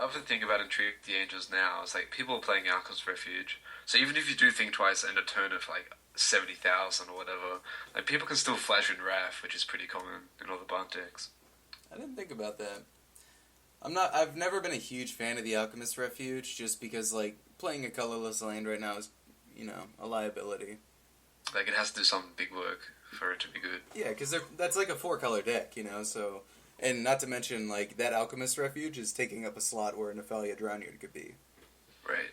other thing about Intrigue the Angels now is like people are playing Alchemist Refuge. So even if you do think twice and a turn of like 70,000 or whatever, like people can still flash in Wrath, which is pretty common in all the Bant decks. I didn't think about that. I've never been a huge fan of the Alchemist Refuge, just because, like, playing a colorless land right now is, a liability. Like, it has to do some big work for it to be good. Yeah, because that's like a 4-color deck, so... And not to mention, like, that Alchemist Refuge is taking up a slot where an Nephalia Drownyard could be. Right.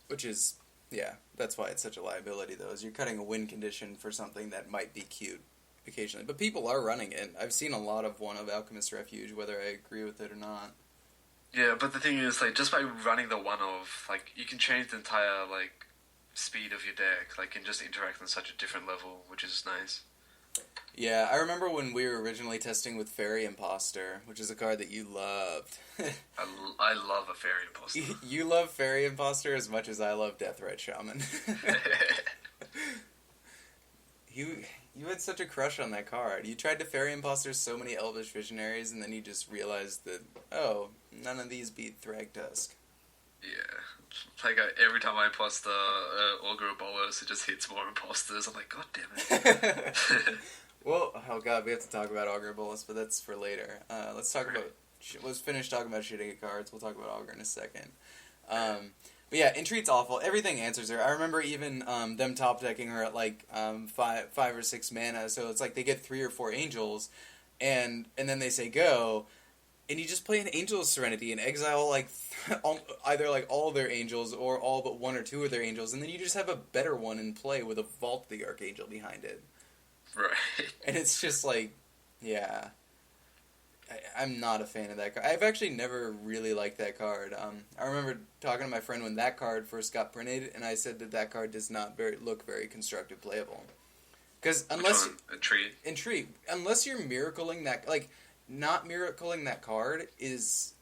Which is, yeah, that's why it's such a liability, though, is you're cutting a win condition for something that might be cute occasionally. But people are running it. I've seen a lot of one of Alchemist Refuge, whether I agree with it or not. Yeah, but the thing is, like, just by running the one of, like, you can change the entire, like, speed of your deck, like, and just interact on such a different level, which is nice. Yeah, I remember when we were originally testing with Fairy Imposter, which is a card that you loved. I love a Fairy Imposter. You love Fairy Imposter as much as I love Deathrite Shaman. You had such a crush on that card. You tried to Fairy Imposter so many Elvish Visionaries, and then you just realized that, oh, none of these beat Thragtusk. Yeah. Like, every time I imposter Augur Bolos, it just hits more imposters. I'm like, god damn it. Well, oh god, we have to talk about Augur Bolas, but that's for later. Let's finish talking about shitty cards. We'll talk about Augur in a second. But yeah, Entreat's awful. Everything answers her. I remember even them top decking her at like 5 or 6 mana, so it's like they get 3 or 4 angels, and then they say go, and you just play an Angel of Serenity and exile like either like all their angels or all but 1 or 2 of their angels, and then you just have a better one in play with a Vault the Archangel behind it. Right. And it's just like, yeah. I'm not a fan of that card. I've actually never really liked that card. I remember talking to my friend when that card first got printed, and I said that card does not look very constructive playable. Because unless Entreat, unless you're miracling that, like, not miracling that card it's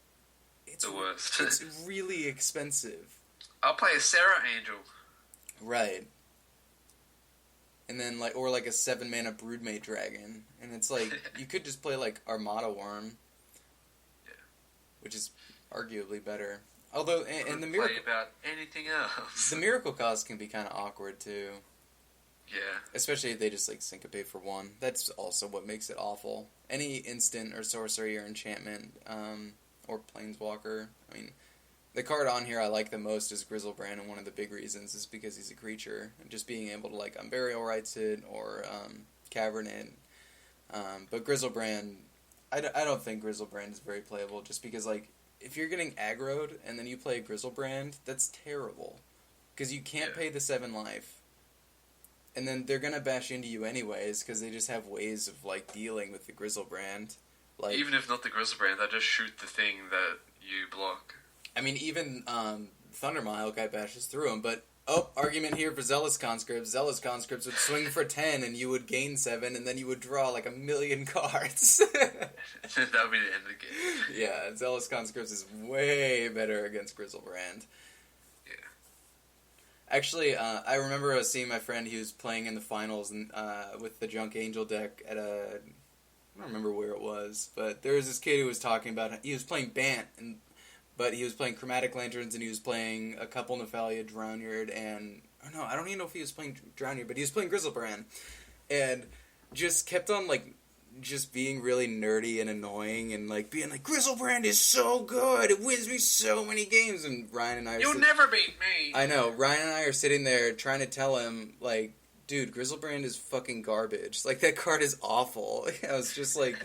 the worst. It's really expensive. I'll play a Sarah Angel. Right. And then, like, or like a 7-mana Broodmate Dragon. And it's like, you could just play, like, Armada Worm. Yeah. Which is arguably better. Although, and the miracle... play about anything else. The miracle cost can be kind of awkward, too. Yeah. Especially if they just, like, syncopate for 1. That's also what makes it awful. Any instant or sorcery or enchantment, or planeswalker, I mean... The card on here I like the most is Grizzlebrand, and one of the big reasons is because he's a creature. And just being able to, like, Unburial Rights it, or Cavern it. But Grizzlebrand, I don't think Grizzlebrand is very playable, just because, like, if you're getting aggroed, and then you play Grizzlebrand, that's terrible. Because you can't pay the 7 life. And then they're gonna bash into you anyways, because they just have ways of, like, dealing with the Grizzlebrand. Like, even if not the Grizzlebrand, they just shoot the thing that you block. I mean, even Thundermile guy bashes through him, but, argument here for Zealous Conscripts. Zealous Conscripts would swing for 10, and you would gain 7, and then you would draw, like, 1,000,000 cards. That would be the end of the game. Yeah, Zealous Conscripts is way better against Grizzlebrand. Yeah. Actually, I remember seeing my friend, he was playing in the finals and, with the Junk Angel deck at I don't remember where it was, but there was this kid who was talking about, he was playing Bant, but he was playing Chromatic Lanterns, and he was playing a couple Nephalia Drownyard, and... Oh, no, I don't even know if he was playing Drownyard, but he was playing Grizzlebrand. And just kept on, like, just being really nerdy and annoying, and, like, being like, Grizzlebrand is so good! It wins me so many games! And Ryan and I... You'll never beat me! I know. Ryan and I are sitting there trying to tell him, like... Dude, Grizzlebrand is fucking garbage. Like, that card is awful. I was just like,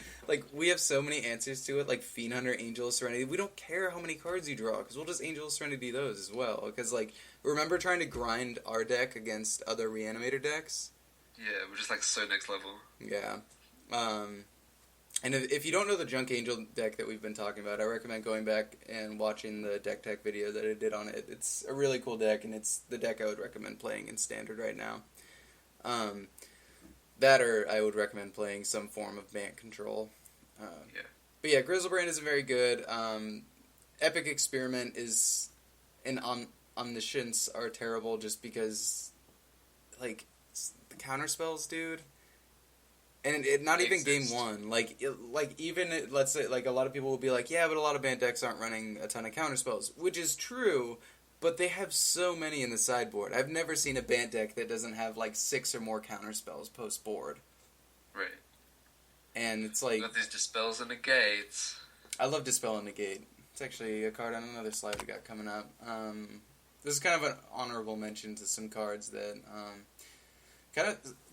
we have so many answers to it, like Fiend Hunter, Angel of Serenity. We don't care how many cards you draw, because we'll just Angel of Serenity those as well. Because, like, remember trying to grind our deck against other Reanimator decks? Yeah, we're just, like, so next level. Yeah. And if you don't know the Junk Angel deck that we've been talking about, I recommend going back and watching the deck tech video that I did on it. It's a really cool deck, and it's the deck I would recommend playing in Standard right now. That or I would recommend playing some form of Bant control. But yeah, Grizzlebrand isn't very good. Epic Experiment is... and Omniscience are terrible just because, like, the counterspells, dude. And not even exist. game one. Let's say, like, a lot of people will be like, yeah, but a lot of Bant decks aren't running a ton of counterspells, which is true, but they have so many in the sideboard. I've never seen a Bant deck that doesn't have, like, 6 or more counterspells post-board. Right. And it's like... Got these Dispels and Negates. I love Dispel and Negate. It's actually a card on another slide we got coming up. This is kind of an honorable mention to some cards that...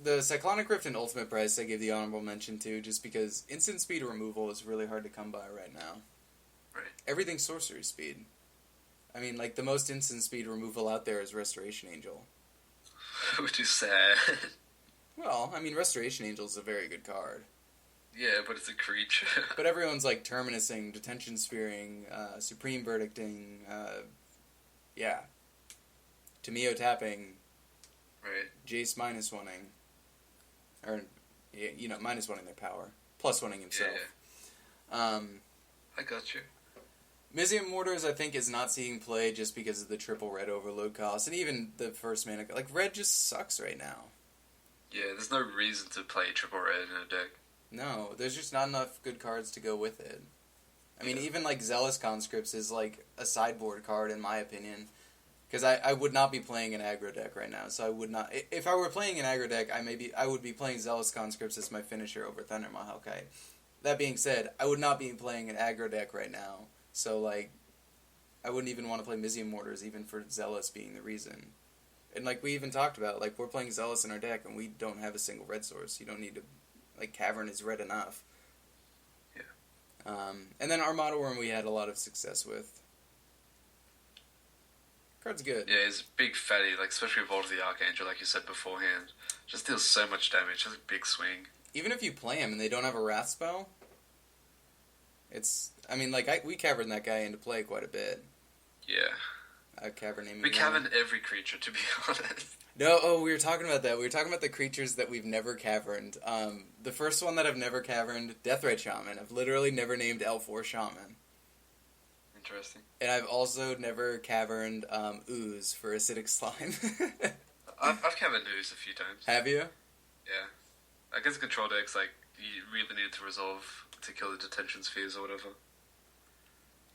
the Cyclonic Rift and Ultimate Price I give the honorable mention to, just because instant speed removal is really hard to come by right now. Right. Everything's sorcery speed. I mean, like, the most instant speed removal out there is Restoration Angel. Which is sad. Well, I mean, Restoration Angel is a very good card. Yeah, but it's a creature. But everyone's, like, Terminusing, Detention Spearing, Supreme Verdicting, yeah. Tameo tapping... Right. Jace -1ing. Or, you know, -1ing their power. +1ing himself. Yeah. I got you. Mizium Mortars, I think, is not seeing play just because of the triple red overload cost. And even the first mana... Like, red just sucks right now. Yeah, there's no reason to play triple red in a deck. No, there's just not enough good cards to go with it. I mean, even, like, Zealous Conscripts is, like, a sideboard card, in my opinion. Because I would not be playing an aggro deck right now, so I would not... If I were playing an aggro deck, I would be playing Zealous Conscripts as my finisher over Thunder Mahalkai. That being said, I would not be playing an aggro deck right now, so, like, I wouldn't even want to play Mizium Mortars, even for Zealous being the reason. And, like, we even talked about, like, we're playing Zealous in our deck, and we don't have a single red source. You don't need to... Like, Cavern is red enough. Yeah. And then Armada Worm we had a lot of success with. Card's good. Yeah, he's a big fatty, like, especially Vault of the Archangel, like you said beforehand. Just deals so much damage, just a big swing. Even if you play him and they don't have a Wrath spell, it's... I mean, like, we caverned that guy into play quite a bit. Yeah. We caverned every creature, to be honest. No, we were talking about that. We were talking about the creatures that we've never caverned. The first one that I've never caverned, Deathrite Shaman. I've literally never named L4 Shaman. Interesting. And I've also never caverned Ooze for Acidic Slime. I've caverned Ooze a few times. Have you? Yeah. Against control decks, like, you really need to resolve to kill the Detention Spheres or whatever.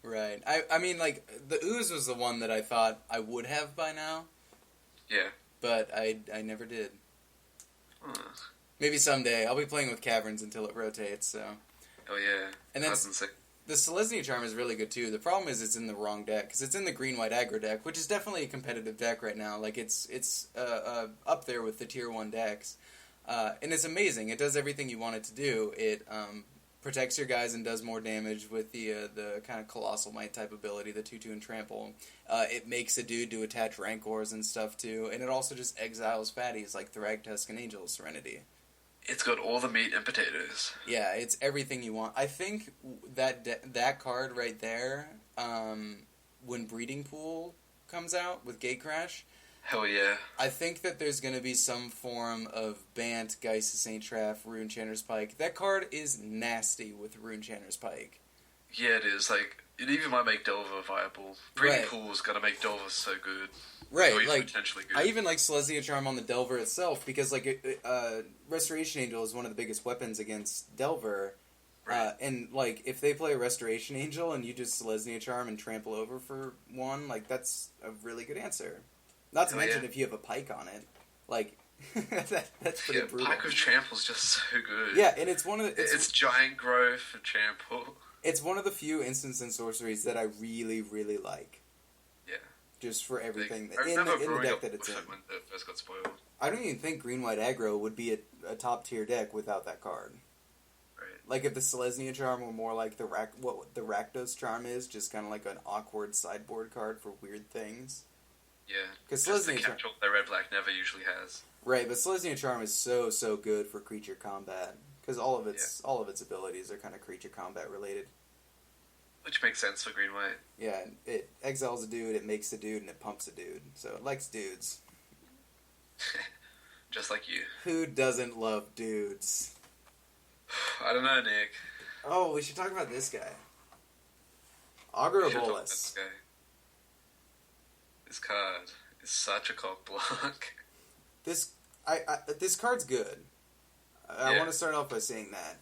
Right. I mean, like, the Ooze was the one that I thought I would have by now. Yeah. But I never did. Maybe someday. I'll be playing with caverns until it rotates, so... Oh, yeah. And then... The Selesnya Charm is really good, too. The problem is it's in the wrong deck, because it's in the green-white aggro deck, which is definitely a competitive deck right now. Like, it's up there with the Tier 1 decks. And it's amazing. It does everything you want it to do. It protects your guys and does more damage with the kind of Colossal Might type ability, the 2/2 and Trample. It makes a dude to attach Rancors and stuff, too. And it also just exiles fatties like Thragtusk and Angel of Serenity. It's got all the meat and potatoes. Yeah, it's everything you want. I think that card right there, when Breeding Pool comes out with Gatecrash... Hell yeah. I think that there's going to be some form of Bant, Geist of St. Traff, Runechanter's Pike. That card is nasty with Runechanter's Pike. Yeah, it is. Like, it even might make Delver viable. Breeding Pool is going to make Delver so good. Right, like, potentially good. I even like Selesnya Charm on the Delver itself, because, like, Restoration Angel is one of the biggest weapons against Delver. Right. And, like, if they play Restoration Angel and you just Selesnya Charm and trample over for one, like, that's a really good answer. Not to mention if you have a Pike on it. Like, that's pretty brutal. Pike with Trample is just so good. Yeah, and it's one of the... It's Giant Growth for Trample. It's one of the few instants and sorceries that I really, really like. Yeah. Just for everything in the deck that it's in. When it first got spoiled. I don't even think green-white aggro would be a top-tier deck without that card. Right. Like, if the Selesnya Charm were more like what the Rakdos Charm is, just kind of like an awkward sideboard card for weird things. Yeah, because just the catch-all that red-black never usually has. Right, but Selesnya Charm is so good for creature combat, because all of its abilities are kind of creature combat related. Which makes sense for green-white. Yeah, it exiles a dude, it makes a dude, and it pumps a dude, so it likes dudes. Just like you. Who doesn't love dudes? I don't know, Nick. Oh, we should talk about this guy. Agrobolus. This card is such a cock block. This card's good. I want to start off by saying that.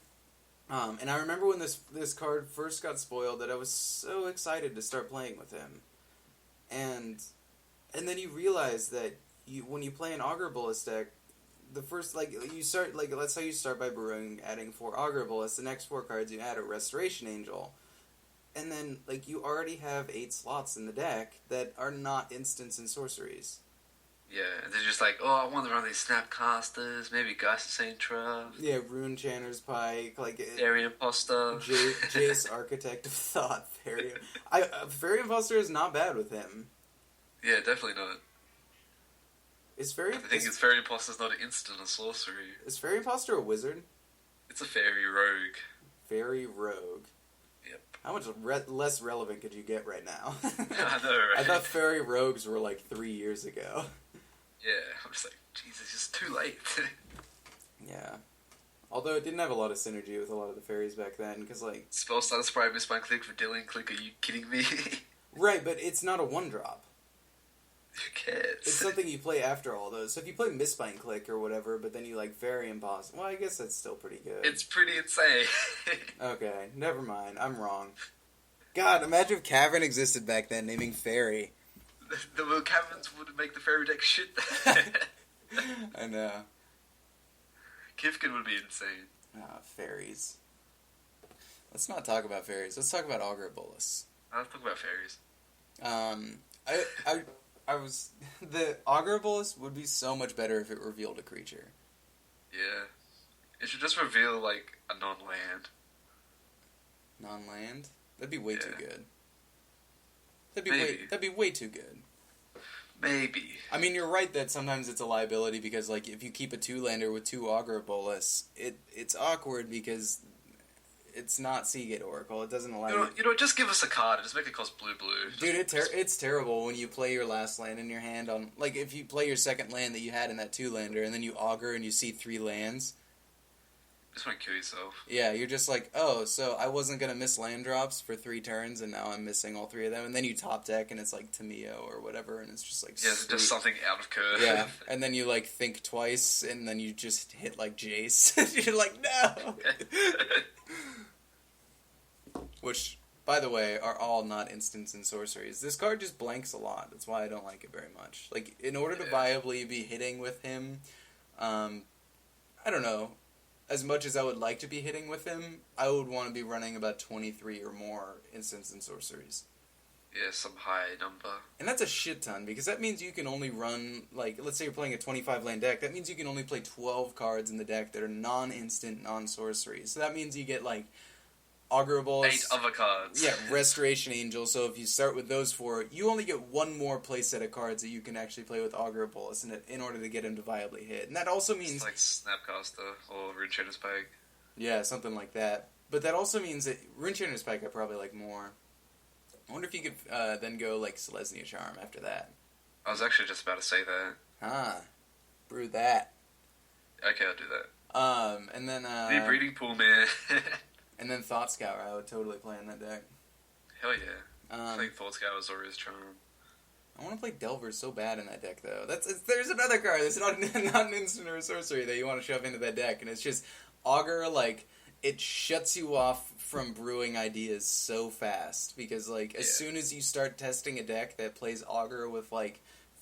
And I remember when this card first got spoiled that I was so excited to start playing with him. And then you realize that when you play an Augur Bolus deck, the first, you start, let's say you start by brewing, adding 4 Augur Bolus, the next 4 cards you add a Restoration Angel. And then, you already have 8 slots in the deck that are not instants and sorceries. Yeah, and they're just like, I want to run these Snapcasters, maybe Geist of St. Trev. Yeah, Rune Chanter's Pike, Fairy Imposter. Jace, Architect of Thought, Fairy... Fairy Imposter is not bad with him. Yeah, definitely not. I think Fairy Imposter's not an instant or sorcery. Is Fairy Imposter a wizard? It's a Fairy Rogue. Fairy Rogue. Yep. How much less relevant could you get right now? I know, right? I thought Fairy Rogues were 3 years ago. Yeah, I'm just like, Jesus, it's too late. Yeah. Although it didn't have a lot of synergy with a lot of the fairies back then, because Spell Starter Spray, Miss My Click for Dylan Click, are you kidding me? Right, but it's not a 1-drop. Who cares? It's something you play after all those. So if you play Mistbind Click or whatever, but then you Fairy Imposter, well, I guess that's still pretty good. It's pretty insane. Okay, never mind. I'm wrong. God, imagine if Cavern existed back then, naming Fairy. The Caverns would make the Fairy deck shit. I know. Kifkin would be insane. Fairies. Let's not talk about fairies. Let's talk about Augur Bolus. I'll talk about fairies. The Augur Bolus would be so much better if it revealed a creature. Yeah. It should just reveal, a non-land. Non-land? That'd be way too good. Maybe. That'd be way too good. Maybe. I mean, you're right that sometimes it's a liability because, if you keep a 2-lander with 2 Augur Bolus, it's awkward because it's not Seagate Oracle. It doesn't allow you. Just give us a card and just make it cost blue. Dude, it's terrible when you play your last land in your hand on... if you play your second land that you had in that 2-lander and then you Augur and you see 3 lands... You just want to kill yourself. Yeah, you're just so I wasn't going to miss land drops for 3 turns, and now I'm missing all 3 of them. And then you top deck, and it's Tameo or whatever, and it's just yeah, it's just something out of curve. Yeah, and then you, think twice, and then you just hit, Jace. You're no! Which, by the way, are all not instants and sorceries. This card just blanks a lot. That's why I don't like it very much. In order to viably be hitting with him, I don't know. As much as I would like to be hitting with him, I would want to be running about 23 or more instants and sorceries. Yeah, some high number. And that's a shit ton, because that means you can only run, let's say you're playing a 25-land deck, that means you can only play 12 cards in the deck that are non-instant, non-sorcery. So that means you get, Augur Bolus, 8 other cards. Yeah, Restoration Angel. So if you start with those 4, you only get 1 more play set of cards that you can actually play with Augur Bolus in order to get him to viably hit. And that also means... It's Snapcaster or Rune Chanter's Pike. Yeah, something like that. But that also means that Rune Chanter's Pike I probably like more. I wonder if you could then go Selesnya Charm after that. I was actually just about to say that. Brew that. Okay, I'll do that. And then... the breeding pool, man. And then Thought Scour, I would totally play in that deck. Hell yeah. I think Thought Scour is Zoria's Charm. I want to play Delver so bad in that deck, though. There's another card that's not an instant or a sorcery that you want to shove into that deck, and it's just Augur, it shuts you off from brewing ideas so fast, because, as soon as you start testing a deck that plays Augur with,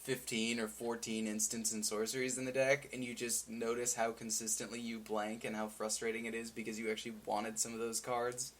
15 or 14 instants and sorceries in the deck, and you just notice how consistently you blank and how frustrating it is because you actually wanted some of those cards,